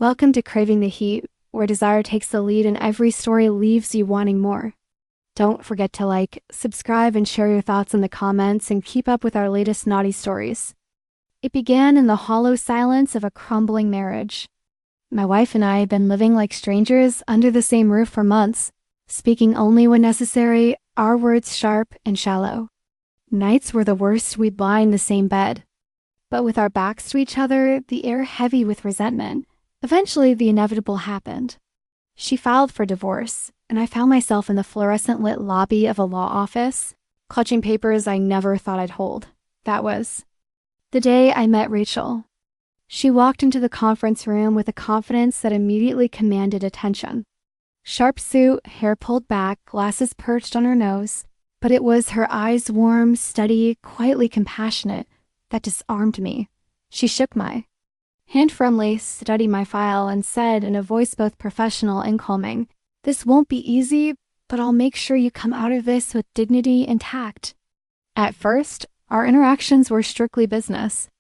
Welcome to Craving the Heat, where desire takes the lead and every story leaves you wanting more. Don't forget to like, subscribe, and share your thoughts in the comments and keep up with our latest naughty stories. It began in the hollow silence of a crumbling marriage. My wife and I had been living like strangers under the same roof for months, speaking only when necessary, our words sharp and shallow. Nights were the worst we'd lie in the same bed. But with our backs to each other, the air heavy with resentment. Eventually, the inevitable happened. She filed for divorce, and I found myself in the fluorescent-lit lobby of a law office, clutching papers I never thought I'd hold. That was the day I met Rachel. She walked into the conference room with a confidence that immediately commanded attention. Sharp suit, hair pulled back, glasses perched on her nose, but it was her eyes warm, steady, quietly compassionate that disarmed me. She shook my hand firmly, studied my file, and said in a voice both professional and calming, "This won't be easy, but I'll make sure you come out of this with dignity and tact." At first, our interactions were strictly business.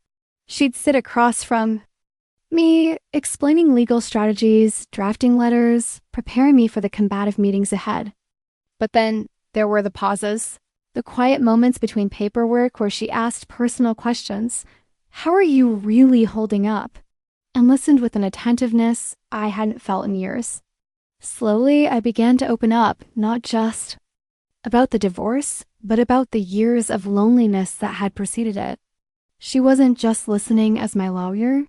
She'd sit across from me, explaining legal strategies, drafting letters, preparing me for the combative meetings ahead. But then there were the pauses, the quiet moments between paperwork where she asked personal questions. "How are you really holding up?" and listened with an attentiveness I hadn't felt in years. Slowly, I began to open up, not just about the divorce, but about the years of loneliness that had preceded it. She wasn't just listening as my lawyer.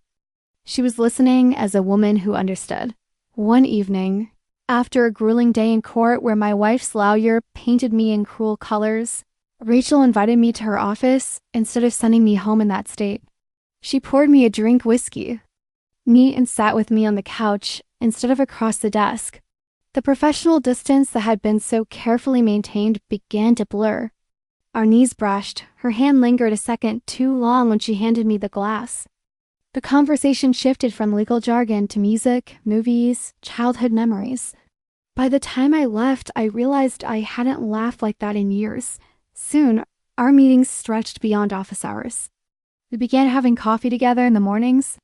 She was listening as a woman who understood. One evening, after a grueling day in court where my wife's lawyer painted me in cruel colors, Rachel invited me to her office instead of sending me home in that state. She poured me a drink whiskey, neat, and sat with me on the couch instead of across the desk. The professional distance that had been so carefully maintained began to blur. Our knees brushed. Her hand lingered a second too long when she handed me the glass. The conversation shifted from legal jargon to music, movies, childhood memories. By the time I left, I realized I hadn't laughed like that in years. Soon, our meetings stretched beyond office hours. We began having coffee together in the mornings,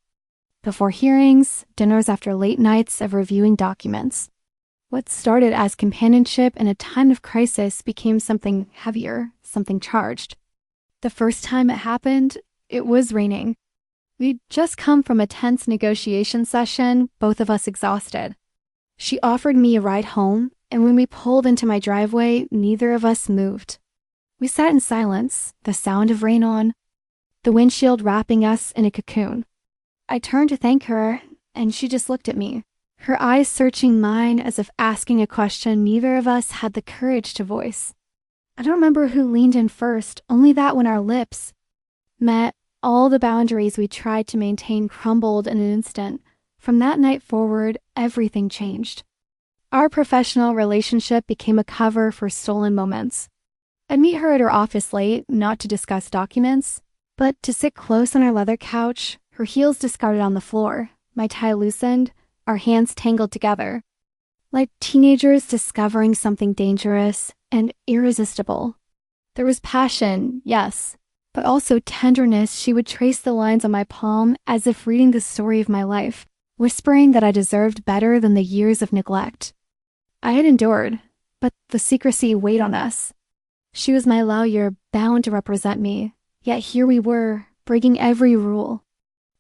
before hearings, dinners after late nights of reviewing documents. What started as companionship in a time of crisis became something heavier, something charged. The first time it happened, it was raining. We'd just come from a tense negotiation session, both of us exhausted. She offered me a ride home, and when we pulled into my driveway, neither of us moved. We sat in silence, the sound of rain on, the windshield wrapping us in a cocoon. I turned to thank her, and she just looked at me, her eyes searching mine as if asking a question neither of us had the courage to voice. I don't remember who leaned in first, only that when our lips met, all the boundaries we tried to maintain crumbled in an instant. From that night forward, everything changed. Our professional relationship became a cover for stolen moments. I'd meet her at her office late, not to discuss documents, but to sit close on our leather couch, her heels discarded on the floor, my tie loosened, our hands tangled together. Like teenagers discovering something dangerous and irresistible. There was passion, yes, but also tenderness. She would trace the lines on my palm as if reading the story of my life, whispering that I deserved better than the years of neglect. I had endured, but the secrecy weighed on us. She was my lawyer, bound to represent me, yet here we were, breaking every rule.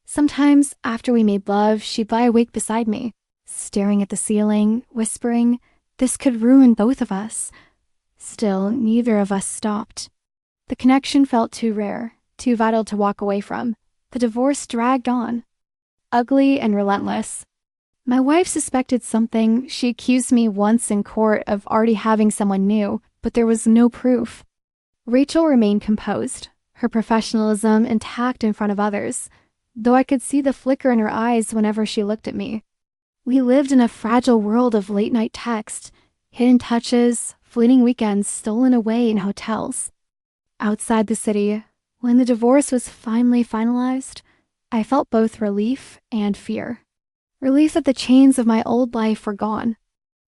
Sometimes, after we made love, she'd lie awake beside me, staring at the ceiling, whispering, "This could ruin both of us." Still, neither of us stopped. The connection felt too rare, too vital to walk away from. The divorce dragged on, ugly and relentless. My wife suspected something. She accused me once in court of already having someone new, but there was no proof. Rachel remained composed, her professionalism intact in front of others, though I could see the flicker in her eyes whenever she looked at me. We lived in a fragile world of late-night text, hidden touches, fleeting weekends stolen away in hotels. Outside the city, when the divorce was finally finalized, I felt both relief and fear. Relief that the chains of my old life were gone.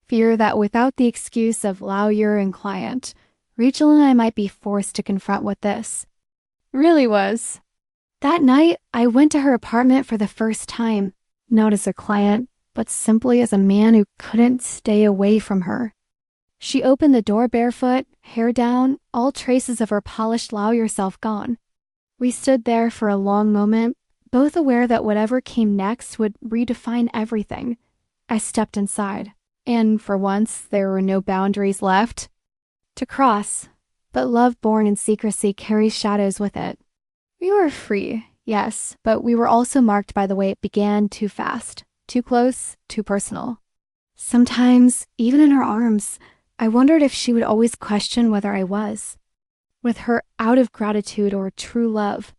Fear that without the excuse of lawyer and client, Rachel and I might be forced to confront what this really was. That night, I went to her apartment for the first time. not as a client, but simply as a man who couldn't stay away from her. She opened the door barefoot, hair down, all traces of her polished lawyer self gone. We stood there for a long moment, both aware that whatever came next would redefine everything. I stepped inside, and for once there were no boundaries left to cross, but love born in secrecy carries shadows with it. We were free, yes, but we were also marked by the way it began too fast, too close, too personal. Sometimes, even in her arms, I wondered if she would always question whether I was with her out of gratitude or true love.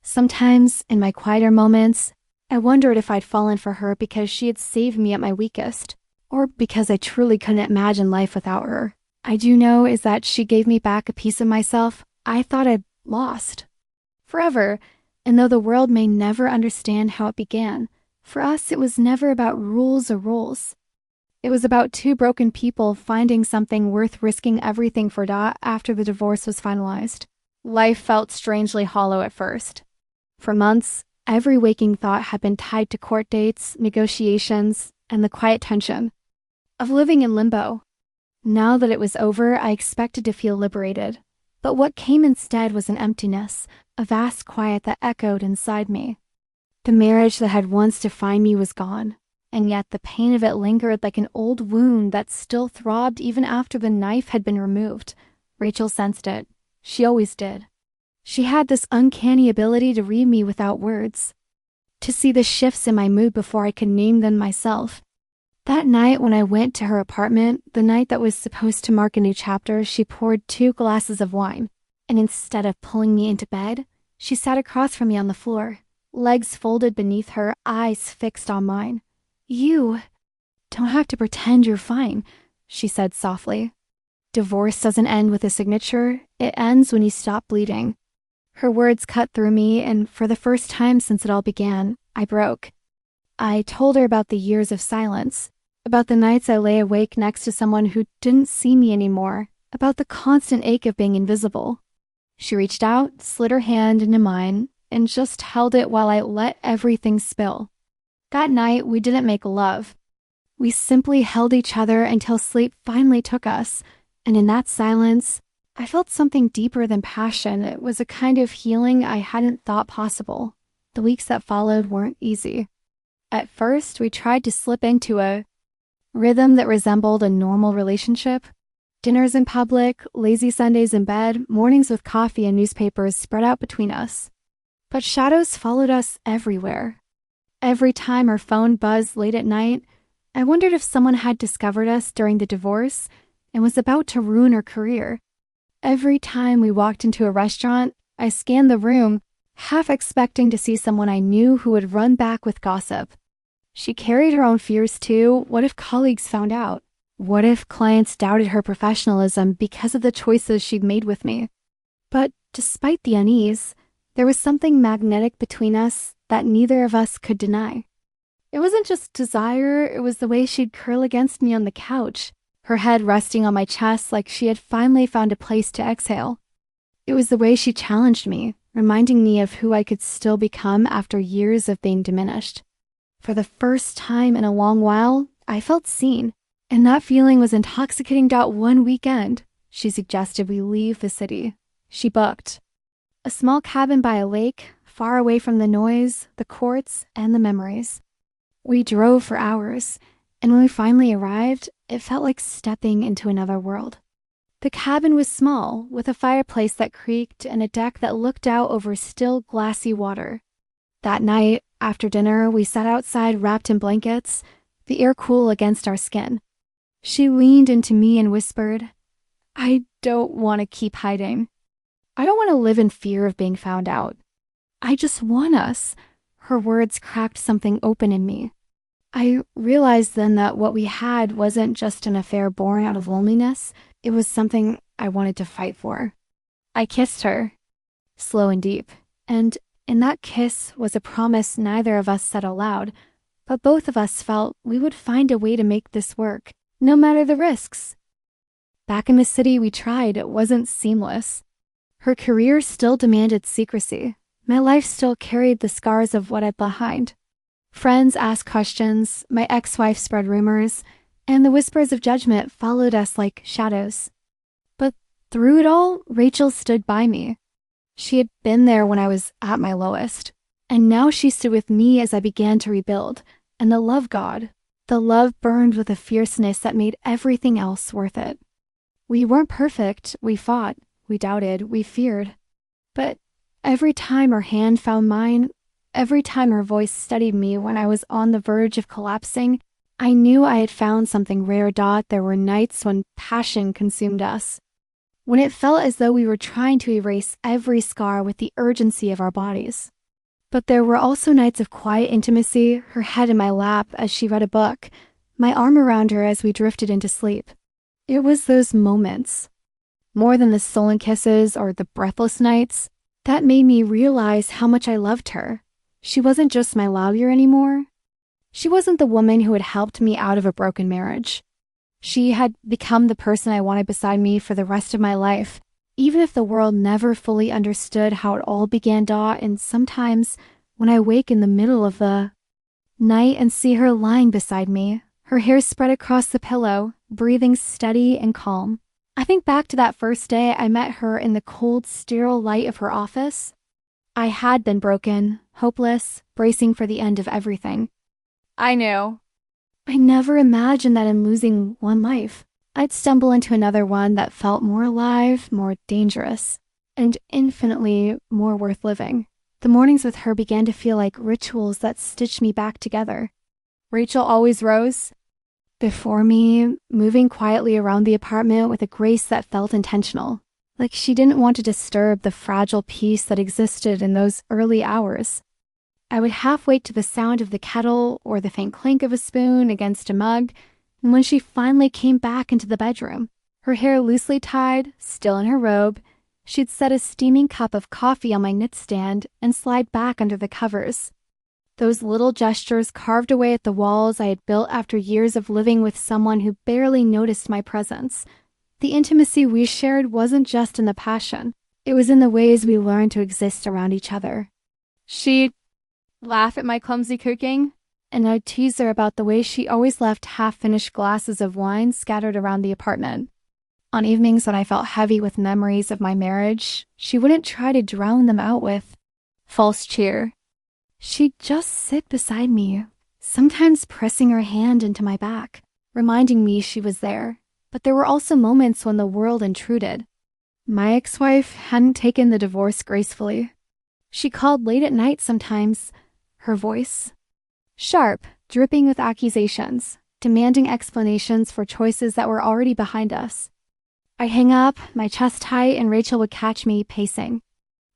Sometimes, in my quieter moments, I wondered if I'd fallen for her because she had saved me at my weakest, or because I truly couldn't imagine life without her. I do know is that she gave me back a piece of myself I thought I'd lost forever, and though the world may never understand how it began, for us it was never about rules or roles. It was about two broken people finding something worth risking everything for after the divorce was finalized. Life felt strangely hollow at first. For months, every waking thought had been tied to court dates, negotiations, and the quiet tension of living in limbo. Now that it was over, I expected to feel liberated. But what came instead was an emptiness, a vast quiet that echoed inside me. The marriage that had once defined me was gone, and yet the pain of it lingered like an old wound that still throbbed even after the knife had been removed. Rachel sensed it. She always did. She had this uncanny ability to read me without words, to see the shifts in my mood before I could name them myself. That night when I went to her apartment, the night that was supposed to mark a new chapter, she poured 2 glasses of wine, and instead of pulling me into bed, she sat across from me on the floor, legs folded beneath her, eyes fixed on mine. "You don't have to pretend you're fine," she said softly. "Divorce doesn't end with a signature, it ends when you stop bleeding." Her words cut through me, and for the first time since it all began, I broke. I told her about the years of silence, about the nights I lay awake next to someone who didn't see me anymore, about the constant ache of being invisible. She reached out, slid her hand into mine, and just held it while I let everything spill. That night, we didn't make love. We simply held each other until sleep finally took us, and in that silence, I felt something deeper than passion. It was a kind of healing I hadn't thought possible. The weeks that followed weren't easy. At first, we tried to slip into a rhythm that resembled a normal relationship. Dinners in public, lazy Sundays in bed, mornings with coffee and newspapers spread out between us. But shadows followed us everywhere. Every time her phone buzzed late at night, I wondered if someone had discovered us during the divorce and was about to ruin her career. Every time we walked into a restaurant, I scanned the room, half expecting to see someone I knew who would run back with gossip. She carried her own fears too. What if colleagues found out? What if clients doubted her professionalism because of the choices she'd made with me? But despite the unease, there was something magnetic between us that neither of us could deny. It wasn't just desire, it was the way she'd curl against me on the couch, her head resting on my chest like she had finally found a place to exhale. It was the way she challenged me, reminding me of who I could still become after years of being diminished. For the first time in a long while, I felt seen, and that feeling was intoxicating. One weekend, she suggested we leave the city. She booked a small cabin by a lake, far away from the noise, the courts, and the memories. We drove for hours, and when we finally arrived, it felt like stepping into another world. The cabin was small, with a fireplace that creaked and a deck that looked out over still, glassy water. That night, after dinner, we sat outside wrapped in blankets, the air cool against our skin. She leaned into me and whispered, "I don't want to keep hiding. I don't want to live in fear of being found out. I just want us." Her words cracked something open in me. I realized then that what we had wasn't just an affair born out of loneliness. It was something I wanted to fight for. I kissed her, slow and deep, and in that kiss was a promise neither of us said aloud, but both of us felt we would find a way to make this work, no matter the risks. Back in the city, we tried. It wasn't seamless. Her career still demanded secrecy. My life still carried the scars of what I'd behind. Friends asked questions, my ex-wife spread rumors, and the whispers of judgment followed us like shadows. But through it all, Rachel stood by me. She had been there when I was at my lowest, and now she stood with me as I began to rebuild, and the love burned with a fierceness that made everything else worth it. We weren't perfect, we fought, we doubted, we feared. But every time her hand found mine, every time her voice steadied me when I was on the verge of collapsing, I knew I had found something rare. There were nights when passion consumed us, when it felt as though we were trying to erase every scar with the urgency of our bodies. But there were also nights of quiet intimacy, her head in my lap as she read a book, my arm around her as we drifted into sleep. It was those moments, more than the stolen kisses or the breathless nights, that made me realize how much I loved her. She wasn't just my lawyer anymore. She wasn't the woman who had helped me out of a broken marriage. She had become the person I wanted beside me for the rest of my life, even if the world never fully understood how it all began. And sometimes, when I wake in the middle of the night and see her lying beside me, her hair spread across the pillow, breathing steady and calm, I think back to that first day I met her in the cold, sterile light of her office. I had been broken, hopeless, bracing for the end of everything. I knew. I never imagined that in losing one life, I'd stumble into another one that felt more alive, more dangerous, and infinitely more worth living. The mornings with her began to feel like rituals that stitched me back together. Rachel always rose before me, moving quietly around the apartment with a grace that felt intentional, like she didn't want to disturb the fragile peace that existed in those early hours. I would half wake to the sound of the kettle or the faint clink of a spoon against a mug, and when she finally came back into the bedroom, her hair loosely tied, still in her robe, she'd set a steaming cup of coffee on my nightstand and slide back under the covers. Those little gestures carved away at the walls I had built after years of living with someone who barely noticed my presence. The intimacy we shared wasn't just in the passion. It was in the ways we learned to exist around each other. She'd laugh at my clumsy cooking, and I'd tease her about the way she always left half-finished glasses of wine scattered around the apartment. On evenings when I felt heavy with memories of my marriage, she wouldn't try to drown them out with false cheer. She'd just sit beside me, sometimes pressing her hand into my back, reminding me she was there. But there were also moments when the world intruded. My ex-wife hadn't taken the divorce gracefully. She called late at night sometimes, her voice sharp, dripping with accusations, demanding explanations for choices that were already behind us. I'd hang up, my chest tight, and Rachel would catch me pacing.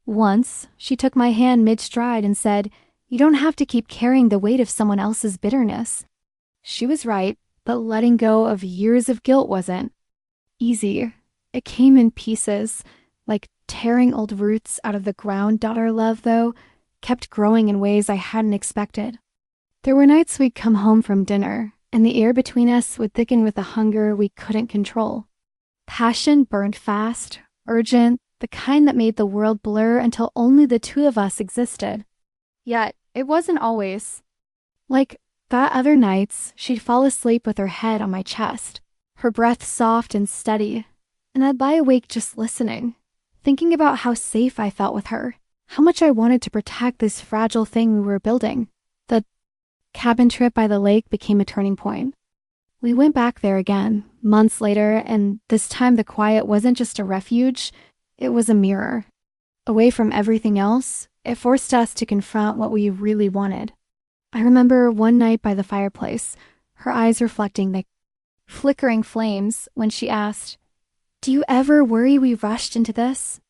Once, she took my hand mid-stride and said, "You don't have to keep carrying the weight of someone else's bitterness." She was right, but letting go of years of guilt wasn't easy. It came in pieces, like tearing old roots out of the ground. Our love, though, kept growing in ways I hadn't expected. There were nights we'd come home from dinner, and the air between us would thicken with a hunger we couldn't control. Passion burned fast, urgent, the kind that made the world blur until only the two of us existed. Yet, it wasn't always. Like that other nights, she'd fall asleep with her head on my chest, her breath soft and steady, and I'd lie awake just listening, thinking about how safe I felt with her, how much I wanted to protect this fragile thing we were building. The cabin trip by the lake became a turning point. We went back there again, months later, and this time the quiet wasn't just a refuge, it was a mirror. Away from everything else, it forced us to confront what we really wanted. I remember one night by the fireplace, her eyes reflecting the flickering flames when she asked, "Do you ever worry we rushed into this?"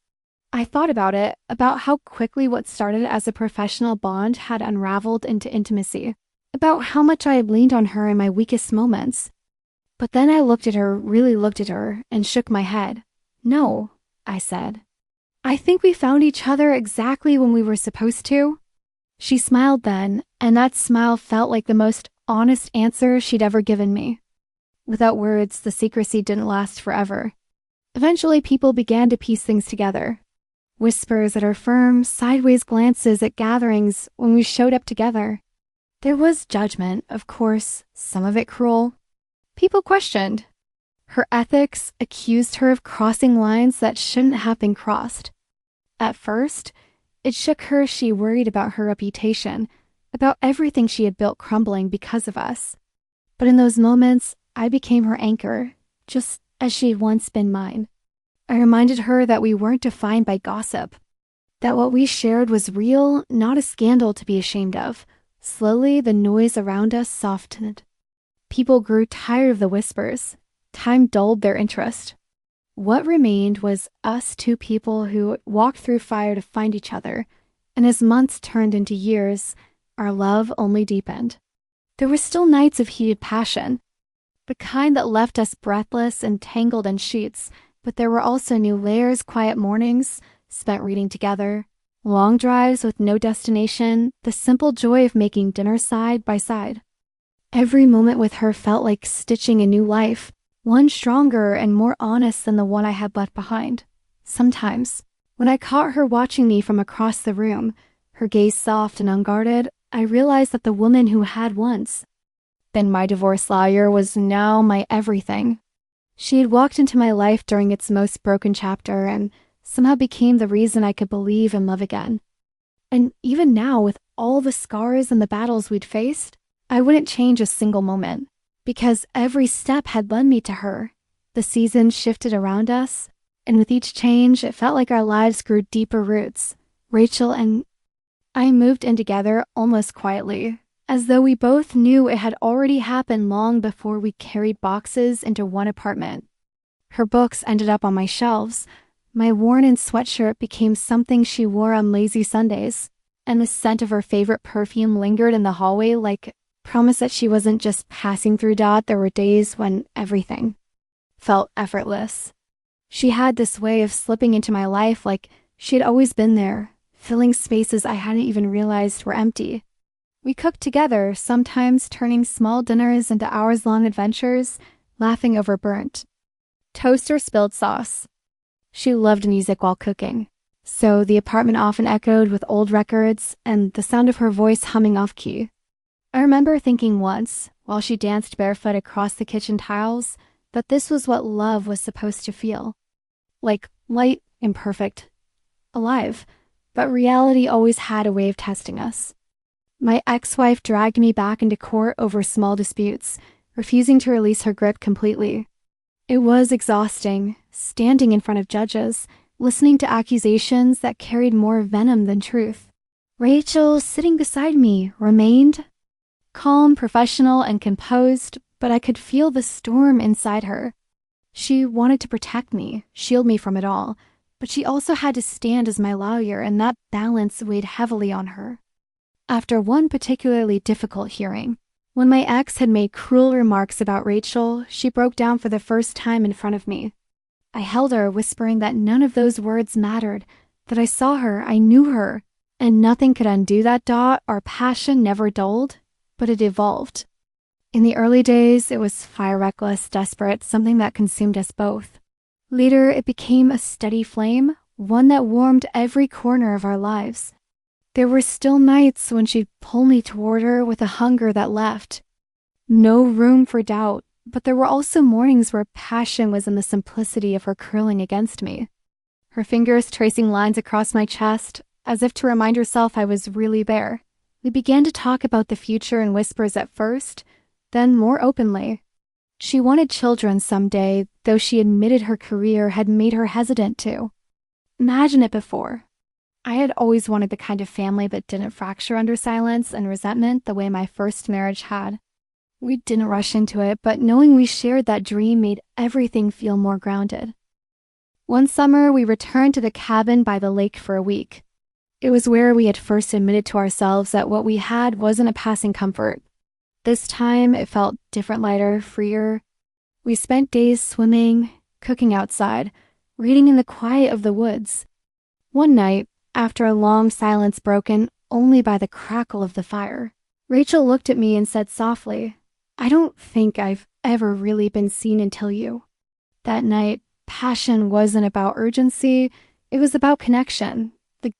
I thought about it, about how quickly what started as a professional bond had unraveled into intimacy, about how much I had leaned on her in my weakest moments. But then I really looked at her, and shook my head. "No," I said. "I think we found each other exactly when we were supposed to." She smiled then, and that smile felt like the most honest answer she'd ever given me. Without words, the secrecy didn't last forever. Eventually, people began to piece things together. Whispers at her firm, sideways glances at gatherings when we showed up together. There was judgment, of course, some of it cruel. People questioned her ethics, accused her of crossing lines that shouldn't have been crossed. At first, it shook her. She worried about her reputation, about everything she had built crumbling because of us. But in those moments, I became her anchor, just as she had once been mine. I reminded her that we weren't defined by gossip, that what we shared was real, not a scandal to be ashamed of. Slowly, the noise around us softened. People grew tired of the whispers. Time dulled their interest. What remained was us, two people who walked through fire to find each other, and as months turned into years, our love only deepened. There were still nights of heated passion, the kind that left us breathless and tangled in sheets, but there were also new layers, quiet mornings spent reading together, long drives with no destination, the simple joy of making dinner side by side. Every moment with her felt like stitching a new life, one stronger and more honest than the one I had left behind. Sometimes, when I caught her watching me from across the room, her gaze soft and unguarded, I realized that the woman who had once been my divorce lawyer was now my everything. She had walked into my life during its most broken chapter and somehow became the reason I could believe and love again. And even now, with all the scars and the battles we'd faced, I wouldn't change a single moment, because every step had led me to her. The seasons shifted around us, and with each change, it felt like our lives grew deeper roots. Rachel and I moved in together almost quietly, as though we both knew it had already happened long before we carried boxes into one apartment. Her books ended up on my shelves. My worn-in sweatshirt became something she wore on lazy Sundays, and the scent of her favorite perfume lingered in the hallway like promise that she wasn't just passing through. There were days when everything felt effortless. She had this way of slipping into my life like she had always been there, filling spaces I hadn't even realized were empty. We cooked together, sometimes turning small dinners into hours-long adventures, laughing over burnt toast or spilled sauce. She loved music while cooking, so the apartment often echoed with old records and the sound of her voice humming off-key. I remember thinking once, while she danced barefoot across the kitchen tiles, that this was what love was supposed to feel. Like light, imperfect, alive. But reality always had a way of testing us. My ex-wife dragged me back into court over small disputes, refusing to release her grip completely. It was exhausting, standing in front of judges, listening to accusations that carried more venom than truth. Rachel, sitting beside me, remained calm, professional, and composed, but I could feel the storm inside her. She wanted to protect me, shield me from it all, but she also had to stand as my lawyer, and that balance weighed heavily on her. After one particularly difficult hearing, when my ex had made cruel remarks about Rachel, she broke down for the first time in front of me. I held her, whispering that none of those words mattered, that I saw her, I knew her, and nothing could undo that. Our passion never dulled, but it evolved. In the early days, it was fire reckless, desperate, something that consumed us both. Later, it became a steady flame, one that warmed every corner of our lives. There were still nights when she'd pull me toward her with a hunger that left no room for doubt, but there were also mornings where passion was in the simplicity of her curling against me, her fingers tracing lines across my chest, as if to remind herself I was really there. We began to talk about the future in whispers at first, then more openly. She wanted children someday, though she admitted her career had made her hesitant to. Imagine it before. I had always wanted the kind of family that didn't fracture under silence and resentment the way my first marriage had. We didn't rush into it, but knowing we shared that dream made everything feel more grounded. One summer, we returned to the cabin by the lake for a week. It was where we had first admitted to ourselves that what we had wasn't a passing comfort. This time, it felt different, lighter, freer. We spent days swimming, cooking outside, reading in the quiet of the woods. One night, after a long silence broken only by the crackle of the fire, Rachel looked at me and said softly, "I don't think I've ever really been seen until you." That night, passion wasn't about urgency, it was about connection. The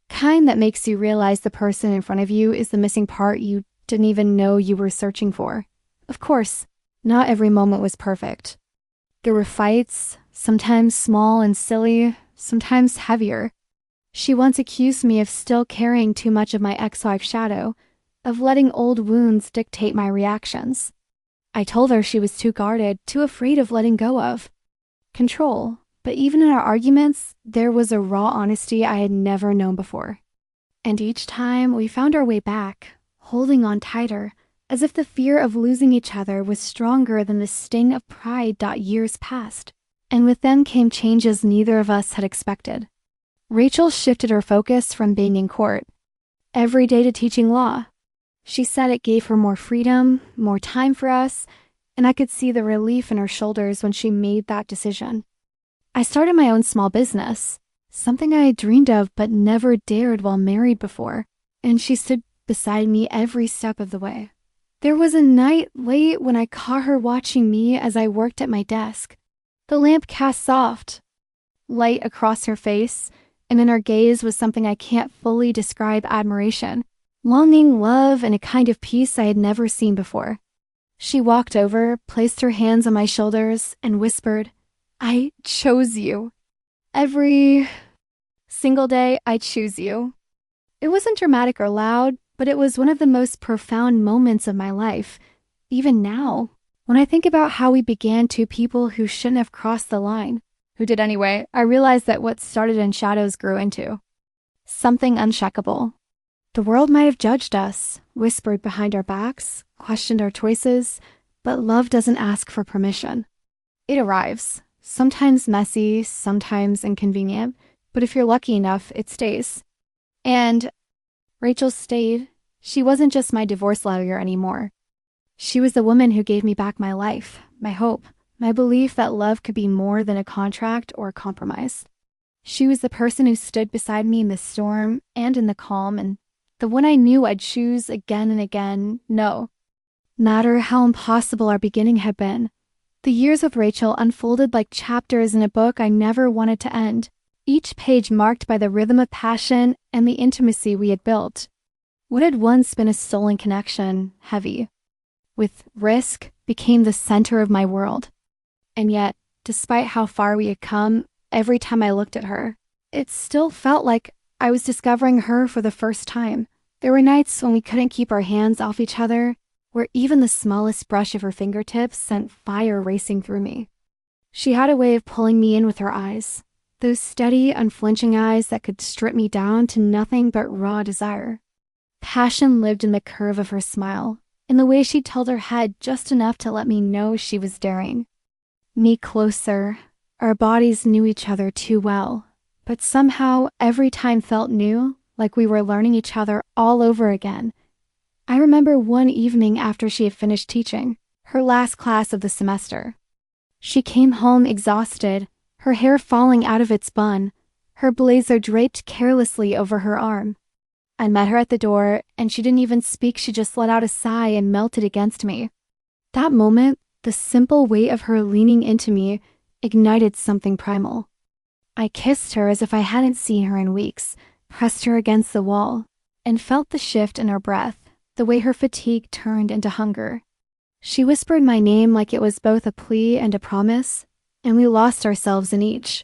kind that makes you realize the person in front of you is the missing part you didn't even know you were searching for. Of course, not every moment was perfect. There were fights, sometimes small and silly, sometimes heavier. She once accused me of still carrying too much of my ex-wife's shadow, of letting old wounds dictate my reactions. I told her she was too guarded, too afraid of letting go of control. But even in our arguments, there was a raw honesty I had never known before. And each time we found our way back, holding on tighter, as if the fear of losing each other was stronger than the sting of pride. Years passed, and with them came changes neither of us had expected. Rachel shifted her focus from being in court every day to teaching law. She said it gave her more freedom, more time for us, and I could see the relief in her shoulders when she made that decision. I started my own small business, something I had dreamed of but never dared while married before, and she stood beside me every step of the way. There was a night late when I caught her watching me as I worked at my desk. The lamp cast soft light across her face, and in her gaze was something I can't fully describe: admiration, longing, love, and a kind of peace I had never seen before. She walked over, placed her hands on my shoulders, and whispered, "I chose you. Every single day, I choose you." It wasn't dramatic or loud, but it was one of the most profound moments of my life. Even now, when I think about how we began two people who shouldn't have crossed the line, who did anyway, I realize that what started in shadows grew into something unshakable. The world might have judged us, whispered behind our backs, questioned our choices, but love doesn't ask for permission. It arrives, sometimes messy, sometimes inconvenient, but if you're lucky enough, it stays. And Rachel stayed. She wasn't just my divorce lawyer anymore. She was the woman who gave me back my life, my hope, my belief that love could be more than a contract or a compromise. She was the person who stood beside me in the storm and in the calm, and the one I knew I'd choose again and again. No matter how impossible our beginning had been, the years with Rachel unfolded like chapters in a book I never wanted to end, each page marked by the rhythm of passion and the intimacy we had built. What had once been a stolen connection, heavy with risk, became the center of my world. And yet, despite how far we had come, every time I looked at her, it still felt like I was discovering her for the first time. There were nights when we couldn't keep our hands off each other, where even the smallest brush of her fingertips sent fire racing through me. She had a way of pulling me in with her eyes, those steady, unflinching eyes that could strip me down to nothing but raw desire. Passion lived in the curve of her smile, in the way she tilted her head just enough to let me know she was daring me closer. Our bodies knew each other too well, but somehow every time felt new, like we were learning each other all over again. I remember one evening after she had finished teaching, her last class of the semester. She came home exhausted, her hair falling out of its bun, her blazer draped carelessly over her arm. I met her at the door, and she didn't even speak. She just let out a sigh and melted against me. That moment, the simple weight of her leaning into me, ignited something primal. I kissed her as if I hadn't seen her in weeks, pressed her against the wall, and felt the shift in her breath, the way her fatigue turned into hunger. She whispered my name like it was both a plea and a promise, and we lost ourselves in each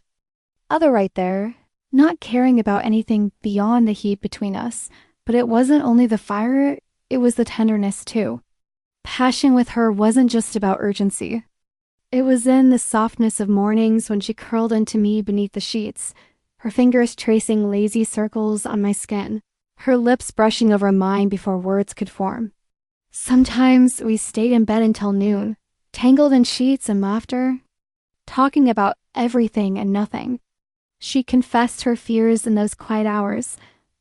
other right there, not caring about anything beyond the heat between us. But it wasn't only the fire, it was the tenderness too. Passion with her wasn't just about urgency. It was in the softness of mornings when she curled into me beneath the sheets, her fingers tracing lazy circles on my skin, her lips brushing over mine before words could form. Sometimes we stayed in bed until noon, tangled in sheets and laughter, talking about everything and nothing. She confessed her fears in those quiet hours,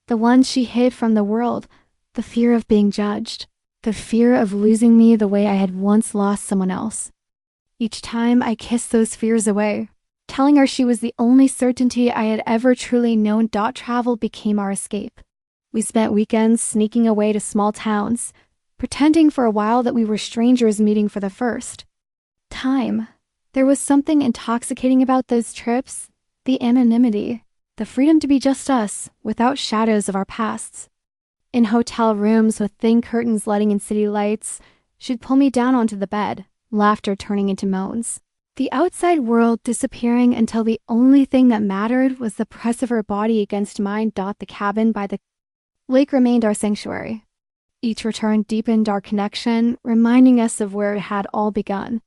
the ones she hid from the world, the fear of being judged, the fear of losing me the way I had once lost someone else. Each time I kissed those fears away, telling her she was the only certainty I had ever truly known. Travel became our escape. We spent weekends sneaking away to small towns, pretending for a while that we were strangers meeting for the first time. There was something intoxicating about those trips, the anonymity, the freedom to be just us, without shadows of our pasts. In hotel rooms with thin curtains letting in city lights, she'd pull me down onto the bed, laughter turning into moans. The outside world disappearing until the only thing that mattered was the press of her body against mine. The cabin by the lake remained our sanctuary. Each return deepened our connection, reminding us of where it had all begun.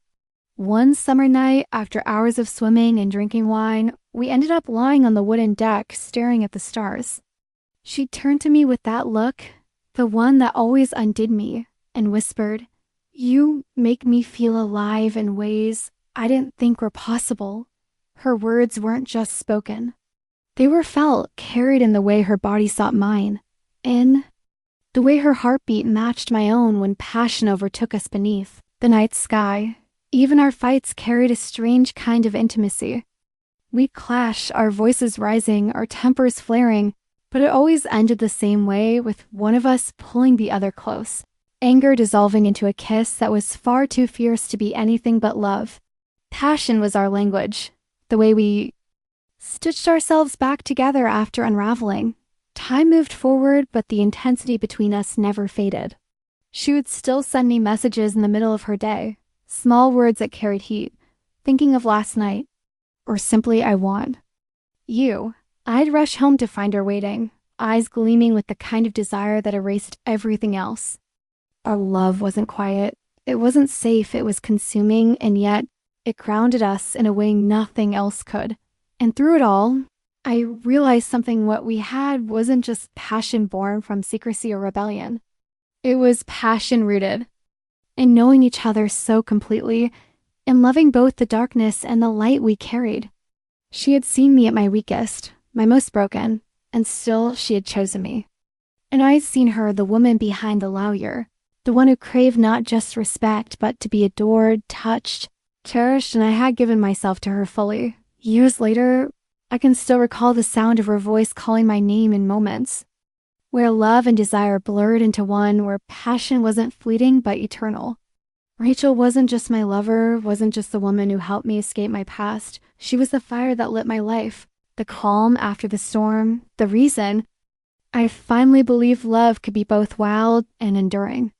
One summer night, after hours of swimming and drinking wine, we ended up lying on the wooden deck, staring at the stars. She turned to me with that look, the one that always undid me, and whispered, "You make me feel alive in ways I didn't think were possible." Her words weren't just spoken. They were felt, carried in the way her body sought mine, in the way her heartbeat matched my own when passion overtook us beneath the night sky. Even our fights carried a strange kind of intimacy. We'd clash, our voices rising, our tempers flaring, but it always ended the same way, with one of us pulling the other close, anger dissolving into a kiss that was far too fierce to be anything but love. Passion was our language, the way we stitched ourselves back together after unraveling. Time moved forward, but the intensity between us never faded. She would still send me messages in the middle of her day, small words that carried heat, thinking of last night, or simply "I want you." I'd rush home to find her waiting, eyes gleaming with the kind of desire that erased everything else. Our love wasn't quiet, it wasn't safe, it was consuming, and yet it grounded us in a way nothing else could. And through it all, I realized something. What we had wasn't just passion born from secrecy or rebellion. It was passion rooted in knowing each other so completely, in loving both the darkness and the light we carried. She had seen me at my weakest, my most broken, and still she had chosen me. And I'd seen her, the woman behind the allure, the one who craved not just respect, but to be adored, touched, cherished, and I had given myself to her fully. Years later, I can still recall the sound of her voice calling my name in moments where love and desire blurred into one, where passion wasn't fleeting but eternal. Rachel wasn't just my lover, wasn't just the woman who helped me escape my past. She was the fire that lit my life, the calm after the storm, the reason I finally believed love could be both wild and enduring.